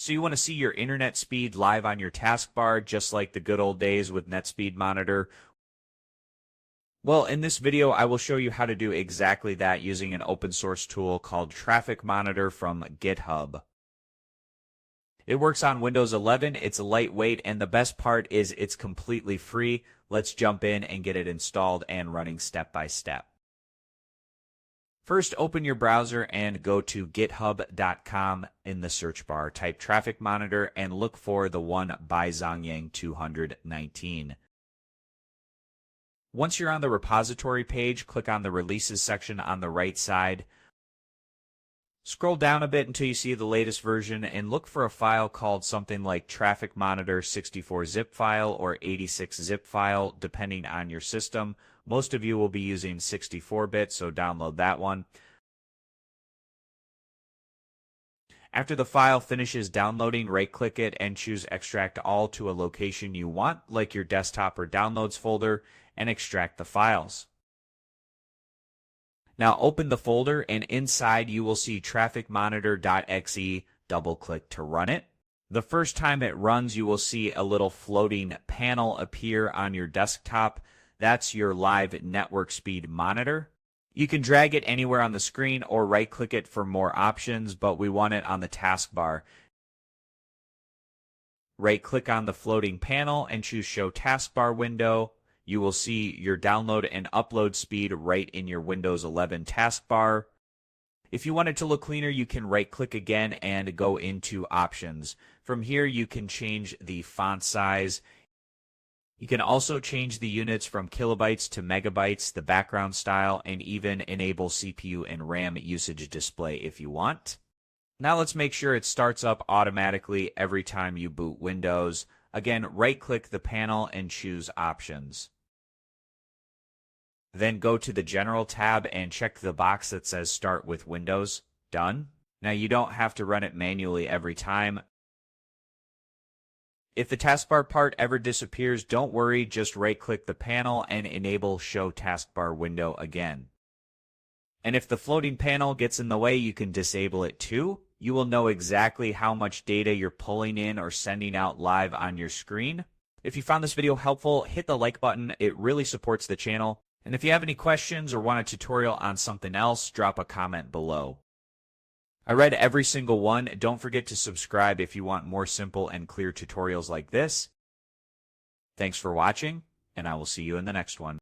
So you want to see your internet speed live on your taskbar, just like the good old days with NetSpeed Monitor. Well, in this video, I will show you how to do exactly that using an open source tool called Traffic Monitor from GitHub. It works on Windows 11, it's lightweight, and the best part is it's completely free. Let's jump in and get it installed and running step by step. First, open your browser and go to github.com. In the search bar. Type Traffic Monitor and look for the one by Zongyang 219. Once you're on the repository page, click on the Releases section on the right side. Scroll down a bit until you see the latest version and look for a file called something like Traffic Monitor 64 zip file or 86 zip file, depending on your system. Most of you will be using 64-bit, so download that one. After the file finishes downloading, right-click it and choose Extract All to a location you want, like your desktop or downloads folder, and extract the files. Now open the folder, and inside you will see trafficmonitor.exe. Double-click to run it. The first time it runs, you will see a little floating panel appear on your desktop. That's your live network speed monitor. You can drag it anywhere on the screen or right-click it for more options, but we want it on the taskbar. Right-click on the floating panel and choose Show Taskbar Window. You will see your download and upload speed right in your Windows 11 taskbar. If you want it to look cleaner, you can right-click again and go into Options. From here, you can change the font size. You can also change the units from kilobytes to megabytes, the background style, and even enable CPU and RAM usage display if you want. Now let's make sure it starts up automatically every time you boot Windows. Again, right-click the panel and choose Options. Then go to the General tab and check the box that says Start with Windows. Done. Now you don't have to run it manually every time. If the taskbar part ever disappears, don't worry, just right-click the panel and enable Show Taskbar Window again. And if the floating panel gets in the way, you can disable it too. You will know exactly how much data you're pulling in or sending out live on your screen. If you found this video helpful, hit the like button. It really supports the channel. And if you have any questions or want a tutorial on something else, drop a comment below. I read every single one. Don't forget to subscribe if you want more simple and clear tutorials like this. Thanks for watching, and I will see you in the next one.